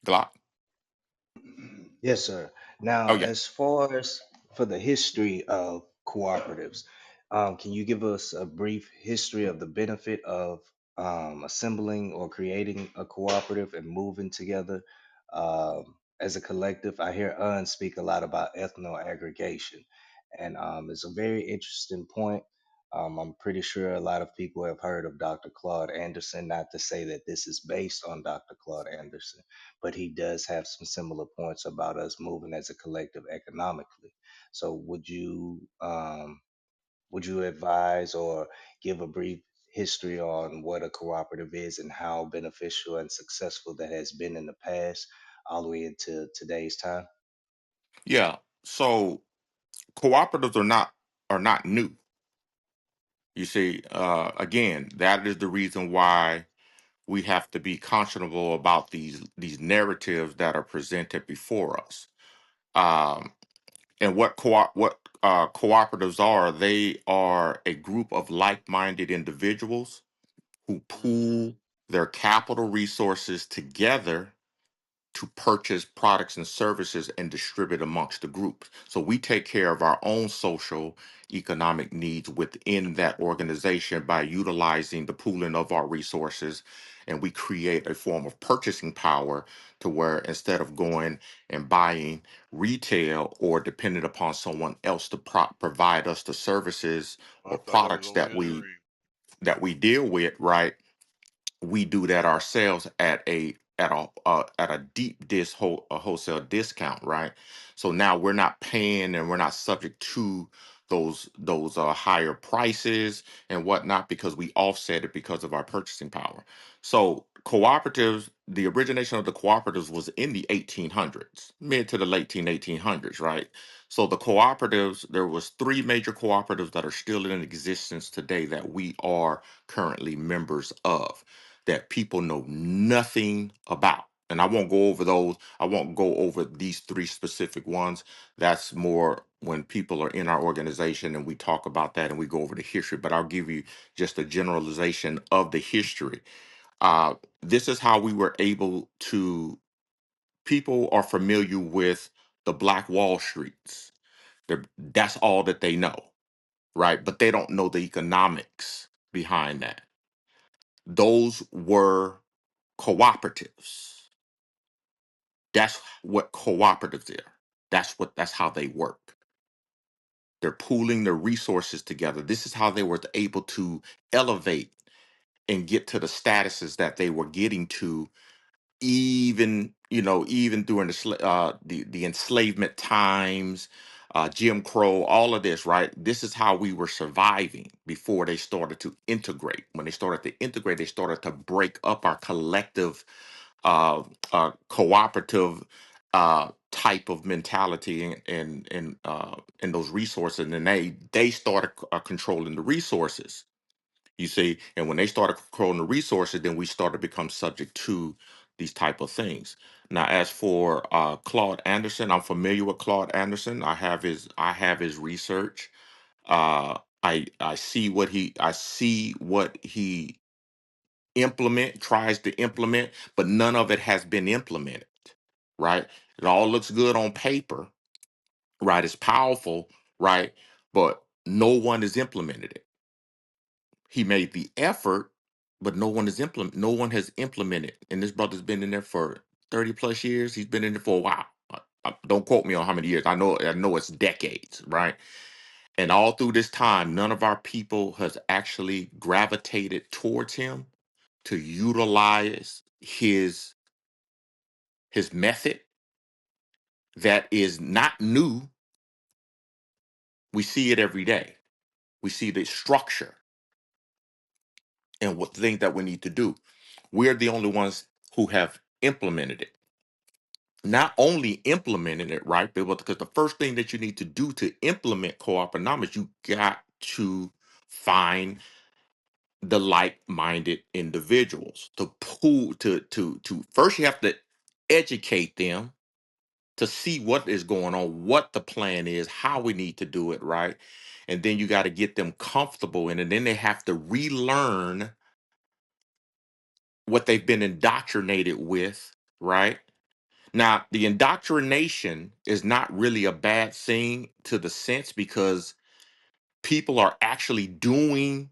Glock. Yes, sir. Now, Oh yeah. as far as for the history of cooperatives, can you give us a brief history of the benefit of assembling or creating a cooperative and moving together as a collective? I hear Un speak a lot about ethno aggregation, and it's a very interesting point. I'm pretty sure a lot of people have heard of Dr. Claude Anderson, not to say that this is based on Dr. Claude Anderson, but he does have some similar points about us moving as a collective economically. So would you advise or give a brief history on what a cooperative is and how beneficial and successful that has been in the past all the way into today's time? Yeah. So cooperatives are not new. You see, again, that is the reason why we have to be conscionable about these narratives that are presented before us. Um, and what cooperatives are? They are a group of like-minded individuals who pool their capital resources together to purchase products and services and distribute amongst the group. So we take care of our own social economic needs within that organization by utilizing the pooling of our resources, and we create a form of purchasing power to where instead of going and buying retail or depending upon someone else to provide us the services I or thought that was products only that a we dream. deal with, right? We do that ourselves at a deep a wholesale discount, right? So now we're not paying and we're not subject to those higher prices and whatnot because we offset it because of our purchasing power. So cooperatives, the origination of the cooperatives was in the 1800s, mid to the late 1800s, right? So the cooperatives, there was three major cooperatives that are still in existence today that we are currently members of, that people know nothing about. And I won't go over those. I won't go over these three specific ones. That's more when people are in our organization and we talk about that and we go over the history. But I'll give you just a generalization of the history. This is how we were able to, people are familiar with the Black Wall Streets. That's all that they know, right? But they don't know the economics behind that. Those were cooperatives. That's what cooperatives are. That's how they work. They're pooling their resources together. This is how they were able to elevate and get to the statuses that they were getting to, even during the enslavement times, Jim Crow, all of this, right? This is how we were surviving before they started to integrate. When they started to integrate, they started to break up our collective cooperative type of mentality and those resources, and then they started controlling the resources. You see, and when they started controlling the resources, then we started to become subject to these type of things. Now, as for Claude Anderson, I'm familiar with Claude Anderson. I have his research. I see what he tries to implement, but none of it has been implemented. Right? It all looks good on paper, right? It's powerful, right? But no one has implemented it. He made the effort, but no one has implemented. And this brother's been in there for 30 plus years. He's been in there for a while. Don't quote me on how many years. I know it's decades, right? And all through this time, none of our people has actually gravitated towards him to utilize his method that is not new. We see it every day. We see the structure and what things that we need to do. We're the only ones who have implemented it. Not only implementing it, right? But because the first thing that you need to do to implement co-opinomics, you got to find the like-minded individuals to pull to first you have to educate them to see what is going on, what the plan is, how we need to do it, right? And then you got to get them comfortable in it. And then they have to relearn what they've been indoctrinated with, right? Now, the indoctrination is not really a bad thing to the sense because people are actually doing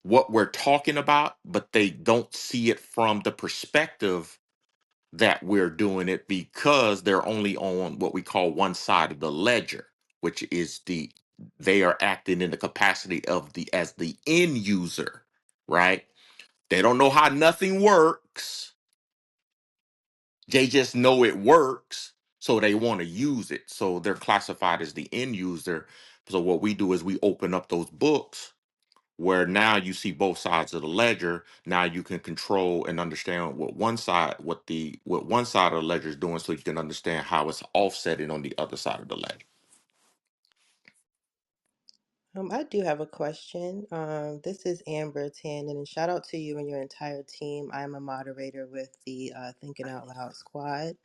what we're talking about, but they don't see it from the perspective that we're doing it because they're only on what we call one side of the ledger, which is they are acting in the capacity of the as the end user, right? They don't know how nothing works. They just know it works, so they want to use it. So they're classified as the end user. So what we do is we open up those books where now you see both sides of the ledger. Now you can control and understand what one side of the ledger is doing, so you can understand how it's offsetting on the other side of the ledger. I do have a question. This is Amber Tanen, and shout out to you and your entire team. I'm a moderator with the Thinking Out Loud Squad.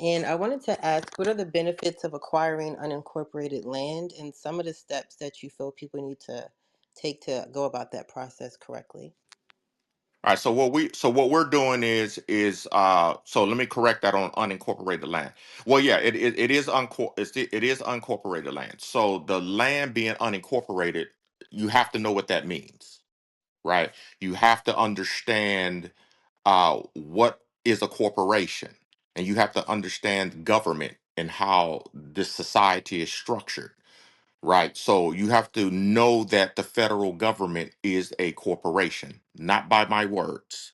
And I wanted to ask, what are the benefits of acquiring unincorporated land and some of the steps that you feel people need to take to go about that process correctly? All right, so what we're doing is so let me correct that on unincorporated land. Well, yeah, it is it is unincorporated land. So the land being unincorporated, you have to know what that means, right? You have to understand what is a corporation, and you have to understand government and how this society is structured, right? So you have to know that the federal government is a corporation, not by my words.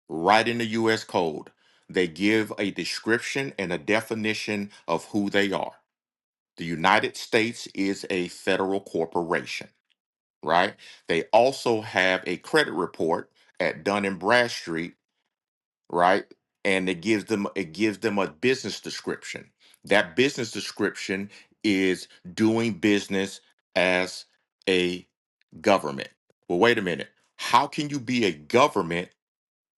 Right in the US code, they give a description and a definition of who they are. The United States is a federal corporation, right? They also have a credit report at Dun and Bradstreet, right? And it gives them a business description. That business description is doing business as a government. Well, wait a minute. How can you be a government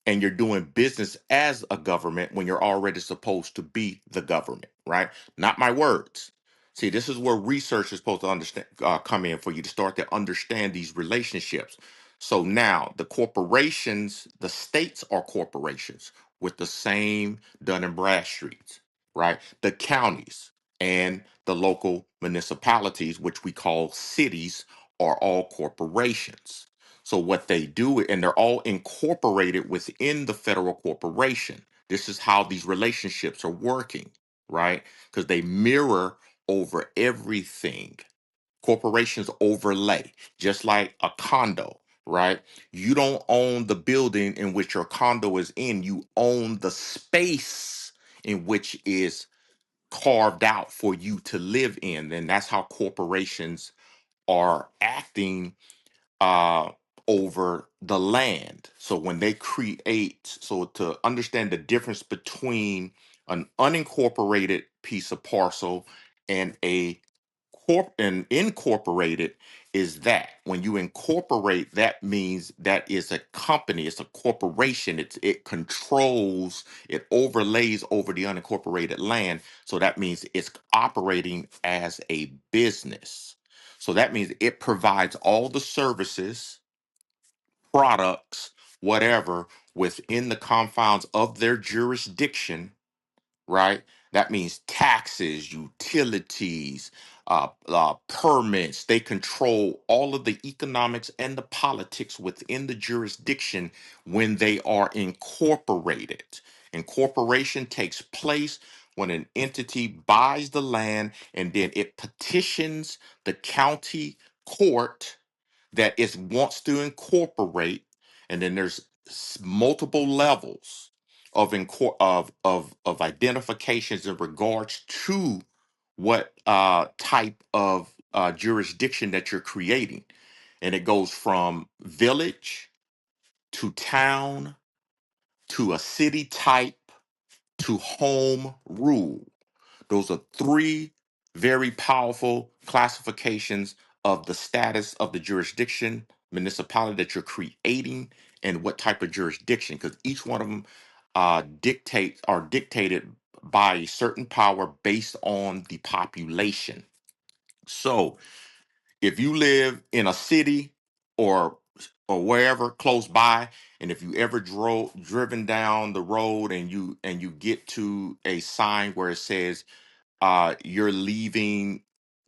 and you're doing business as a government when you're already supposed to be the government, right? Not my words. See, this is where research is supposed to understand come in for you to start to understand these relationships. So now the corporations, the states are corporations with the same Dun and Bradstreets, right? The counties and the local municipalities, which we call cities, are all corporations. So what they do, and they're all incorporated within the federal corporation. This is how these relationships are working, right? Because they mirror over everything. Corporations overlay, just like a condo, right? You don't own the building in which your condo is in. You own the space in which is carved out for you to live in. And that's how corporations are acting uh, over the land. So when they create, so to understand the difference between an unincorporated piece of parcel and an incorporated is that when you incorporate, that means that is a company, it's a corporation, it controls, it overlays over the unincorporated land. So that means it's operating as a business. So that means it provides all the services, products, whatever, within the confines of their jurisdiction, right? That means taxes, utilities, permits. They control all of the economics and the politics within the jurisdiction when they are incorporated. Incorporation takes place when an entity buys the land and then it petitions the county court that it wants to incorporate, and then there's multiple levels of of identifications in regards to what type of jurisdiction that you're creating, and it goes from village to town to a city type to home rule. Those are three very powerful classifications of the status of the jurisdiction, municipality that you're creating, and what type of jurisdiction, because each one of them are dictated by a certain power based on the population. So if you live in a city or or wherever close by. And if you ever driven down the road and you get to a sign where it says you're leaving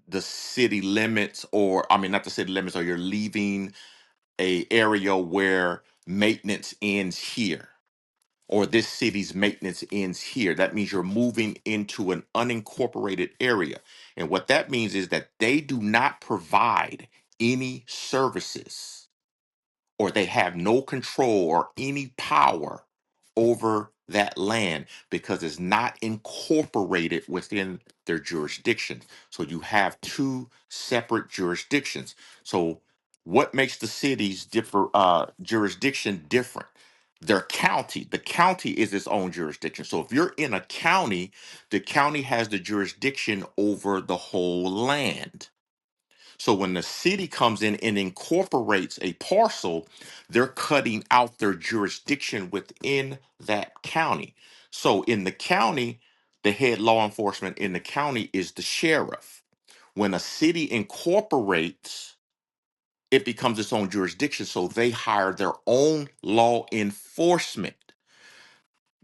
the city limits, or I mean not the city limits, or you're leaving a area where maintenance ends here, or this city's maintenance ends here, that means you're moving into an unincorporated area. And what that means is that they do not provide any services, or they have no control or any power over that land because it's not incorporated within their jurisdiction. So you have two separate jurisdictions. So what makes the city's jurisdiction different? Their county. The county is its own jurisdiction. So if you're in a county, the county has the jurisdiction over the whole land. So when the city comes in and incorporates a parcel, they're cutting out their jurisdiction within that county. So in the county, the head law enforcement in the county is the sheriff. When a city incorporates, it becomes its own jurisdiction. So they hire their own law enforcement.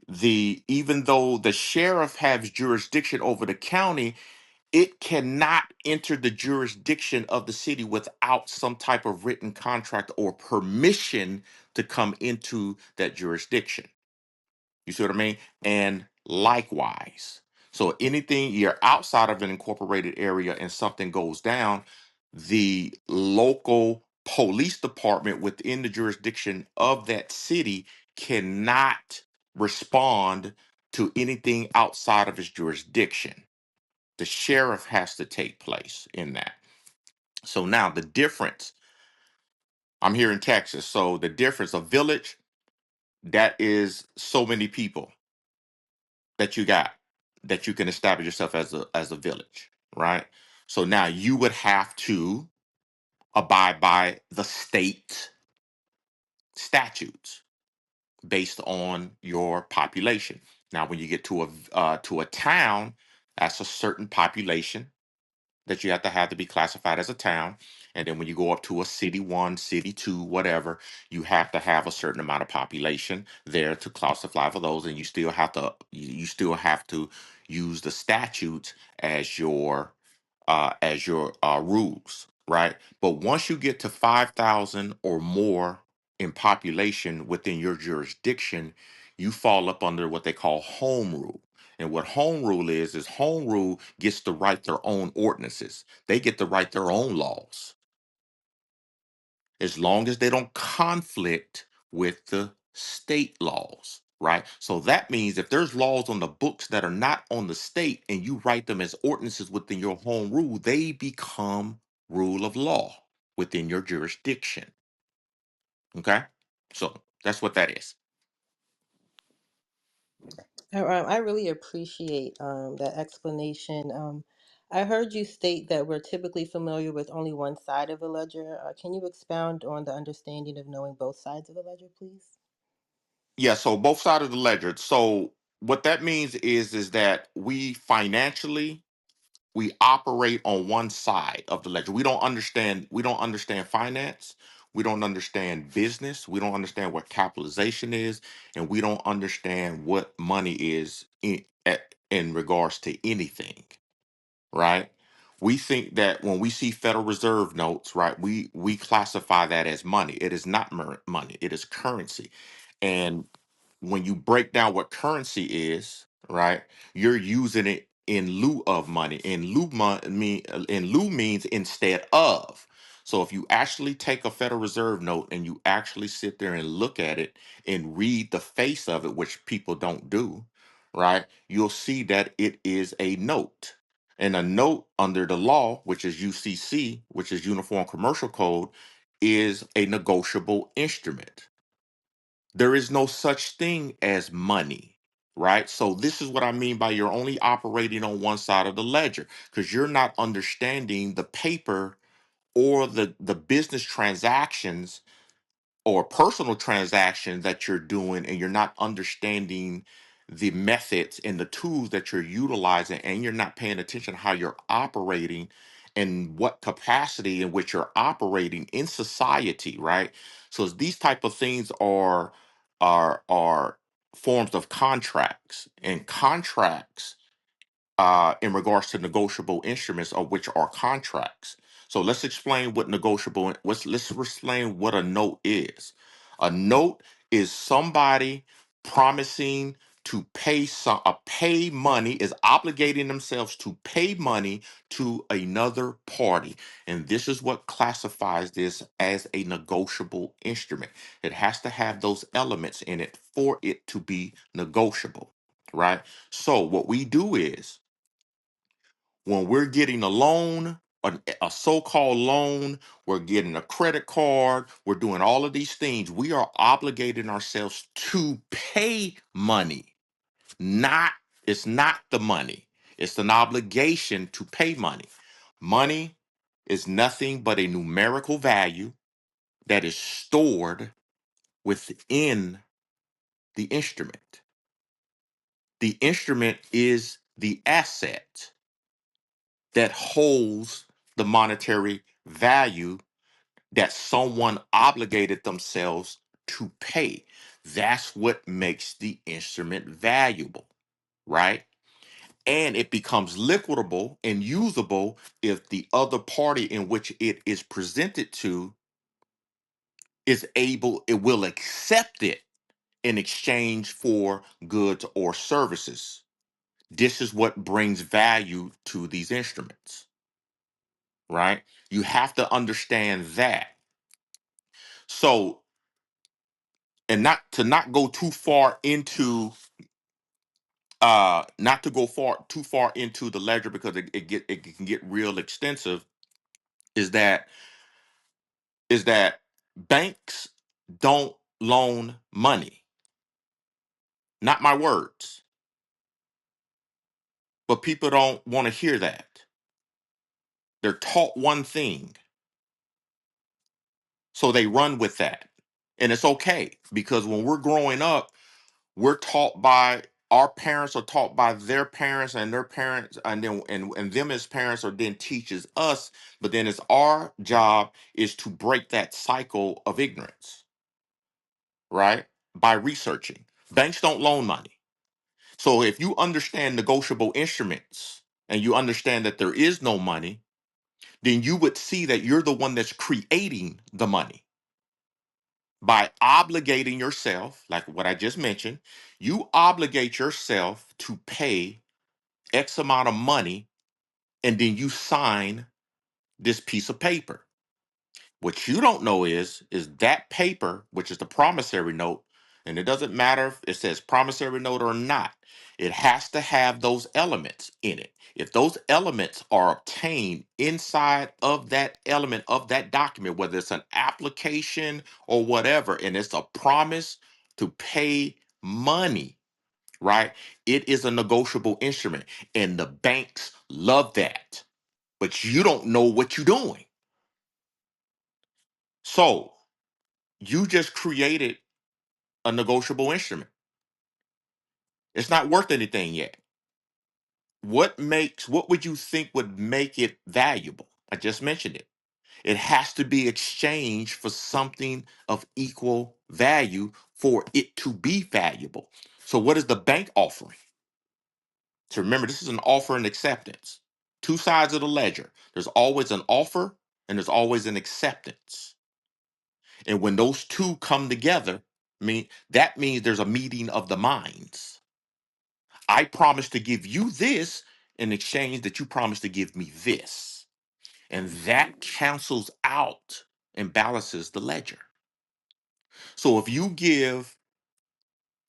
Even though the sheriff has jurisdiction over the county, it cannot enter the jurisdiction of the city without some type of written contract or permission to come into that jurisdiction. You see what I mean? And likewise, so anything you're outside of an incorporated area and something goes down, the local police department within the jurisdiction of that city cannot respond to anything outside of its jurisdiction. The sheriff has to take place in that. So now the difference, I'm here in Texas. So the difference, a village, that is so many people that you got that you can establish yourself as a village, right? So now you would have to abide by the state statutes based on your population. Now, when you get to a town, that's a certain population that you have to be classified as a town. And then when you go up to a city one, city two, whatever, you have to have a certain amount of population there to classify for those. And you still have to use the statutes as your rules, right? But once you get to 5,000 or more in population within your jurisdiction, you fall up under what they call home rule. And what home rule is home rule gets to write their own ordinances. They get to write their own laws as long as they don't conflict with the state laws, right? So that means if there's laws on the books that are not on the state and you write them as ordinances within your home rule, they become rule of law within your jurisdiction. Okay? So that's what that is. I really appreciate that explanation. I heard you state that we're typically familiar with only one side of a ledger. Can you expound on the understanding of knowing both sides of a ledger, please? Yeah, so both sides of the ledger. So what that means is that we operate on one side of the ledger. We don't understand finance. We don't understand business. We don't understand what capitalization is, and we don't understand what money is in regards to anything, right? We think that when we see Federal Reserve notes, right, we classify that as money. It is not money. It is currency. And when you break down what currency is, right, you're using it in lieu of money. In lieu means instead of. So if you actually take a Federal Reserve note and you actually sit there and look at it and read the face of it, which people don't do, right, you'll see that it is a note. And a note under the law, which is UCC, which is Uniform Commercial Code, is a negotiable instrument. There is no such thing as money, right? So this is what I mean by you're only operating on one side of the ledger because you're not understanding the paper or the business transactions or personal transaction that you're doing, and you're not understanding the methods and the tools that you're utilizing, and you're not paying attention to how you're operating and what capacity in which you're operating in society, right? So these type of things are forms of contracts, and contracts in regards to negotiable instruments, of which are contracts. So let's explain what negotiable. Let's explain what a note is. A note is somebody promising to pay money, is obligating themselves to pay money to another party, and this is what classifies this as a negotiable instrument. It has to have those elements in it for it to be negotiable, right? So what we do is, when we're getting a loan, a so-called loan, we're getting a credit card, we're doing all of these things, we are obligating ourselves to pay money. Not, it's not the money. It's an obligation to pay money. Money is nothing but a numerical value that is stored within the instrument. The instrument is the asset that holds the monetary value that someone obligated themselves to pay. That's what makes the instrument valuable, right? And it becomes liquidable and usable if the other party in which it is presented to is able, it will accept it in exchange for goods or services. This is what brings value to these instruments, right? You have to understand that. So, and not go too far into not to go too far into the ledger, because it can get real extensive, is that banks don't loan money. Not my words, but people don't want to hear that. They're taught one thing, so they run with that. And it's okay, because when we're growing up, we're taught by, our parents are taught by their parents and their parents, and then and them as parents are then teaches us. But then it's our job is to break that cycle of ignorance, right? By researching. Banks don't loan money. So if you understand negotiable instruments and you understand that there is no money, then you would see that you're the one that's creating the money by obligating yourself, like what I just mentioned. You obligate yourself to pay X amount of money, and then you sign this piece of paper. What you don't know is that paper, which is the promissory note, and it doesn't matter if it says promissory note or not, it has to have those elements in it. If those elements are obtained inside of that element of that document, whether it's an application or whatever, and it's a promise to pay money, right? It is a negotiable instrument, and the banks love that. But you don't know what you're doing. So you just created a negotiable instrument. It's not worth anything yet. What would you think would make it valuable? I just mentioned it. It has to be exchanged for something of equal value for it to be valuable. So what is the bank offering? So remember, this is an offer and acceptance. Two sides of the ledger. There's always an offer and there's always an acceptance. And when those two come together, that means there's a meeting of the minds. I promise to give you this in exchange that you promise to give me this. And that cancels out and balances the ledger. So if you give,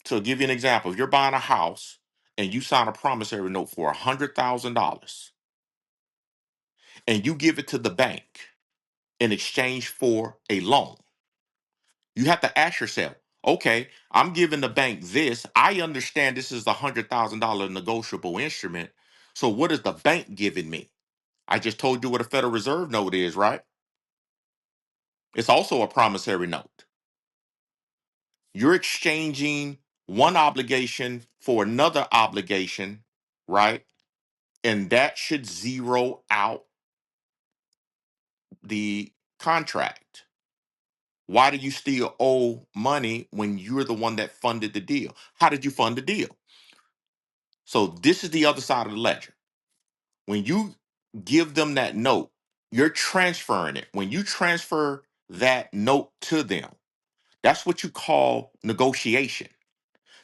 to give you an example, if you're buying a house and you sign a promissory note for $100,000 and you give it to the bank in exchange for a loan, you have to ask yourself, okay, I'm giving the bank this. I understand this is a $100,000 negotiable instrument. So what is the bank giving me? I just told you what a Federal Reserve note is, right? It's also a promissory note. You're exchanging one obligation for another obligation, right? And that should zero out the contract? Why do you still owe money when you're the one that funded the deal? How did you fund the deal? So this is the other side of the ledger. When you give them that note, you're transferring it. When you transfer that note to them, that's what you call negotiation.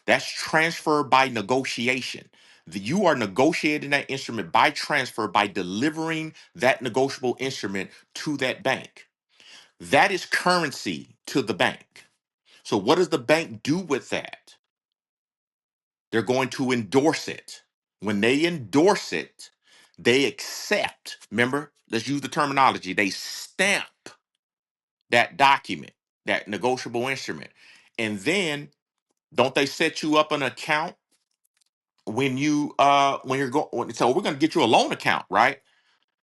That's transfer by negotiation. You are negotiating that instrument by transfer by delivering that negotiable instrument to that bank. That is currency to the bank. So, what does the bank do with that? They're going to endorse it. When they endorse it, they accept. Remember, let's use the terminology. They stamp that document, that negotiable instrument. And then don't they set you up an account when you're going, so we're going to get you a loan account, right?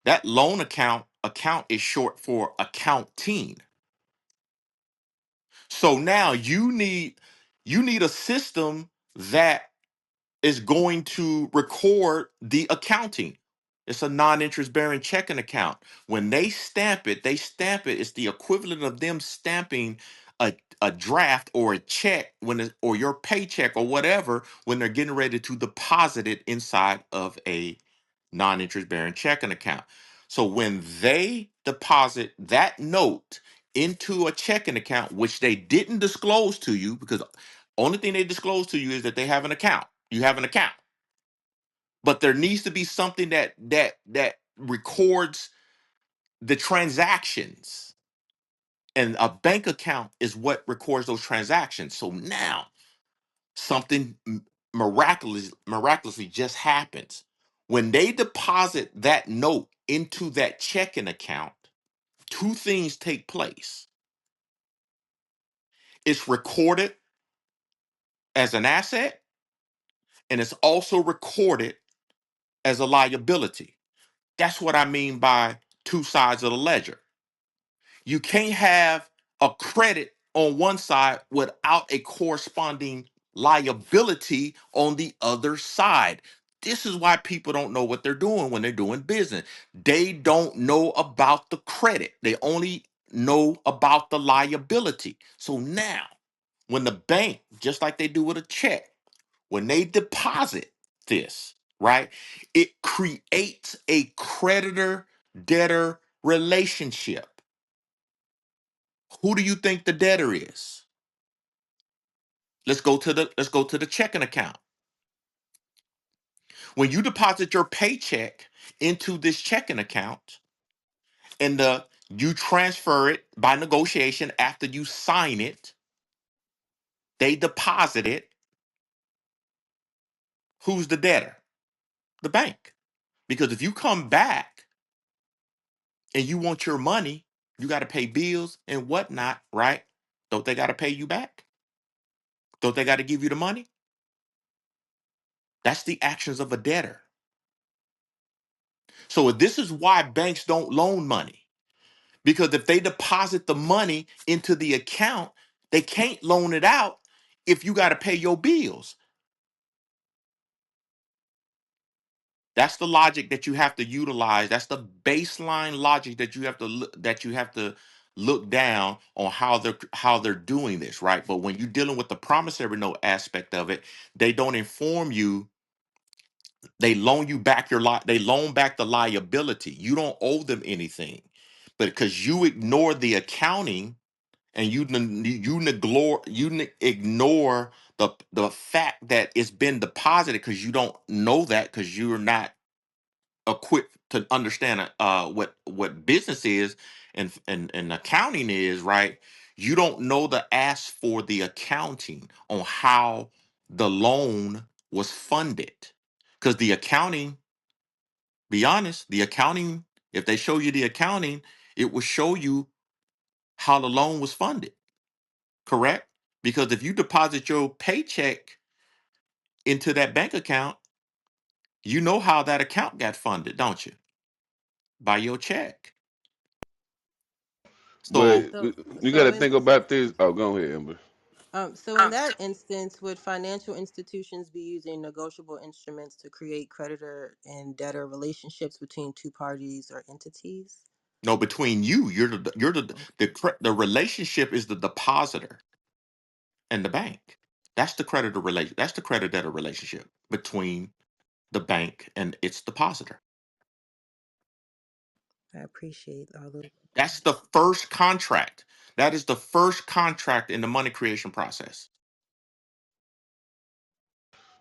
That loan account is short for accounting. So now you need a system that is going to record the accounting. It's a non-interest bearing checking account. When they stamp it. It's the equivalent of them stamping a draft or a check or your paycheck or whatever when they're getting ready to deposit it inside of a non-interest bearing checking account. So when they deposit that note into a checking account, which they didn't disclose to you, because only thing they disclose to you is that they have an account. You have an account, but there needs to be something that records the transactions, and a bank account is what records those transactions. So now something miraculously just happens when they deposit that note into that checking account. Two things take place. It's recorded as an asset, and it's also recorded as a liability. That's what I mean by two sides of the ledger. You can't have a credit on one side without a corresponding liability on the other side. This is why people don't know what they're doing when they're doing business. They don't know about the credit, they only know about the liability. So now, when the bank, just like they do with a check, when they deposit this, right, it creates a creditor debtor relationship. Who do you think the debtor is? Let's go to the checking account. When you deposit your paycheck into this checking account and the you transfer it by negotiation after you sign it, they deposit it. Who's the debtor? The bank. Because if you come back and you want your money, you got to pay bills and whatnot, right? Don't they got to pay you back? Don't they got to give you the money? That's the actions of a debtor. So this is why banks don't loan money. Because if they deposit the money into the account, they can't loan it out if you got to pay your bills. That's the logic that you have to utilize. That's the baseline logic that you have to look down on how they're doing this, right? But when you're dealing with the promissory note aspect of it, they don't inform you. They loan you back they loan back the liability. You don't owe them anything. But because you ignore the accounting and you ignore the fact that it's been deposited, because you don't know that, because you're not equipped to understand what business is and accounting is, right? You don't know the ask for the accounting on how the loan was funded, because the accounting, be honest, the accounting, if they show you the accounting, it will show you how the loan was funded. Correct? Because if you deposit your paycheck into that bank account, you know how that account got funded, don't you? By your check. But So So, you got so to in think this, about this. Oh, go ahead, Amber. so in that instance, would financial institutions be using negotiable instruments to create creditor and debtor relationships between two parties or entities? No, between you, the relationship is the depositor and the bank. That's the creditor relation. That's the creditor debtor relationship between the bank and its depositor. I appreciate all those. That's the first contract. That is the first contract in the money creation process.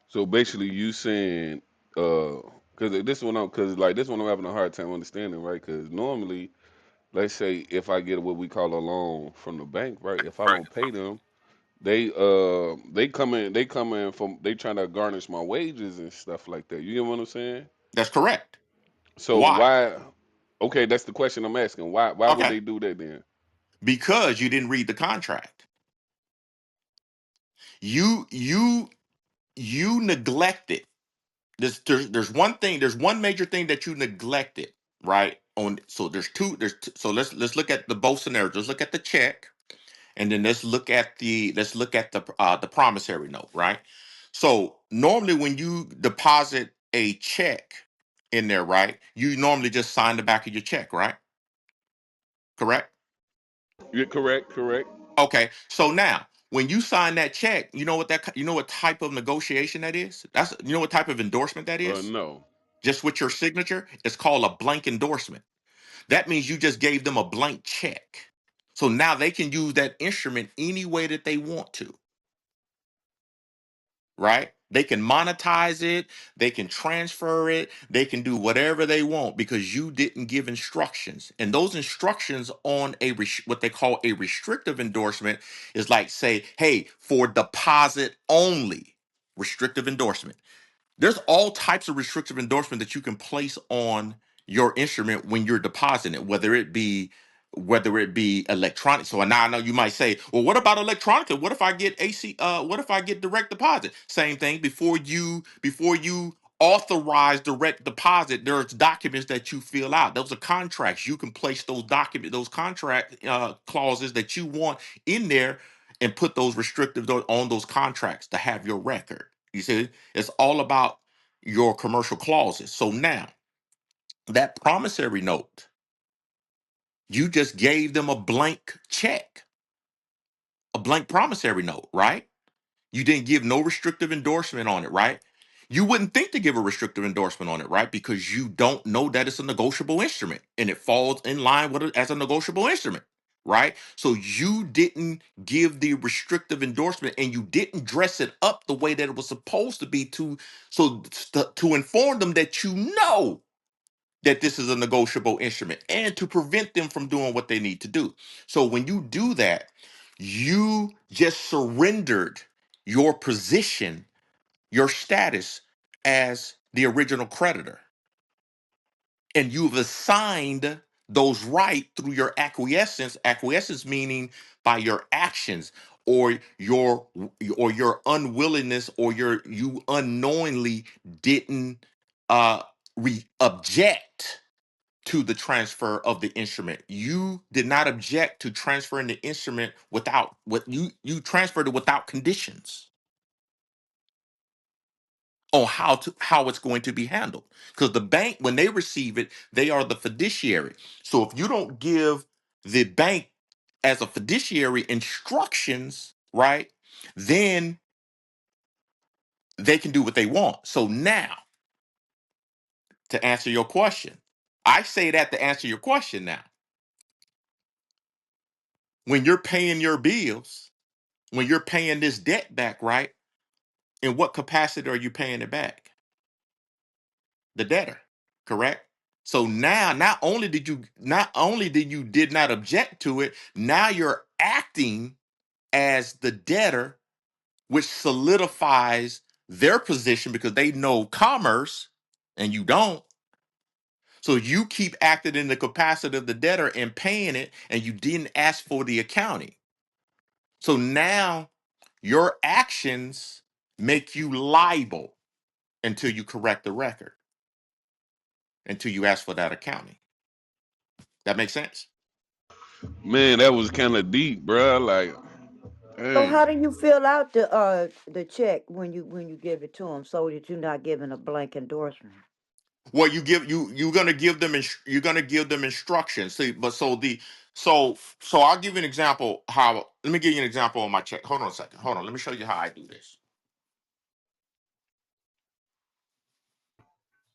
So basically, you saying, because this one I'm having a hard time understanding, right? Because normally, let's say if I get what we call a loan from the bank, right? If I don't pay them, they come in from they trying to garnish my wages and stuff like that. You get what I'm saying? That's correct. So Why? why? Okay, that's the question I'm asking. Why would Okay. they do that then? Because you didn't read the contract. You neglected. There's one thing, there's one major thing that you neglected, right? On so so let's look at the both scenarios. Let's look at the check, and then let's look at the promissory note, right? So normally when you deposit a check in there, right, you normally just sign the back of your check, right? Correct? You're correct, correct. Okay. So now when you sign that check, you know what type of negotiation that is? That's you know what type of endorsement that is? No. Just with your signature, it's called a blank endorsement. That means you just gave them a blank check. So now they can use that instrument any way that they want to, right? They can monetize it, they can transfer it, they can do whatever they want because you didn't give instructions. And those instructions on what they call a restrictive endorsement is like say, hey, for deposit only, restrictive endorsement. There's all types of restrictive endorsement that you can place on your instrument when you're depositing it, whether it be electronic. So now I know you might say, well, what about electronically? What if I get what if I get direct deposit? Same thing. Before you authorize direct deposit, there's documents that you fill out. Those are contracts. You can place those contract clauses that you want in there and put those on those contracts to have your record. You see, it's all about your commercial clauses. So now that promissory note, you just gave them a blank check, a blank promissory note, right? You didn't give no restrictive endorsement on it, right? You wouldn't think to give a restrictive endorsement on it, right? Because you don't know that it's a negotiable instrument and it falls in line with it as a negotiable instrument, right? So you didn't give the restrictive endorsement and you didn't dress it up the way that it was supposed to be to inform them that you know that this is a negotiable instrument and to prevent them from doing what they need to do. So when you do that, you just surrendered your position, your status as the original creditor. And you've assigned those right through your acquiescence, acquiescence meaning by your actions or your unwillingness or you unknowingly didn't object to the transfer of the instrument. You did not object to transferring the instrument without what you transferred it without conditions on how it's going to be handled. Because the bank, when they receive it, they are the fiduciary. So if you don't give the bank as a fiduciary instructions, right, then they can do what they want. So now, to answer your question, I say that to answer your question now. When you're paying your bills, when you're paying this debt back, right? In what capacity are you paying it back? The debtor, correct? So now, not only did not object to it, now you're acting as the debtor, which solidifies their position because they know commerce and you don't. So you keep acting in the capacity of the debtor and paying it, and you didn't ask for the accounting. So now your actions make you liable until you correct the record, until you ask for that accounting. That makes sense? Man, that was kind of deep, bruh. Like, So dang. how do you fill out the check when you give it to them so that you're not giving a blank endorsement? Well, you're gonna give them you're gonna give them instructions. See, but so I'll give you an example. How Let me give you an example on my check. Hold on a second. Hold on. Let me show you how I do this.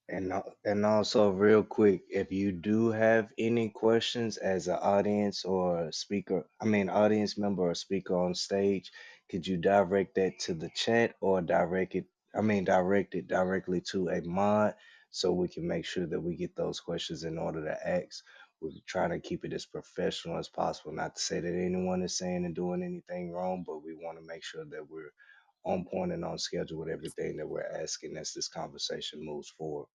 And also, real quick, if you do have any questions as an audience or speaker, I mean, audience member or speaker on stage, could you direct that to the chat or direct it directly to a mod so we can make sure that we get those questions in order to ask. We're trying to keep it as professional as possible. Not to say that anyone is saying and doing anything wrong, but we want to make sure that we're on point and on schedule with everything that we're asking as this conversation moves forward.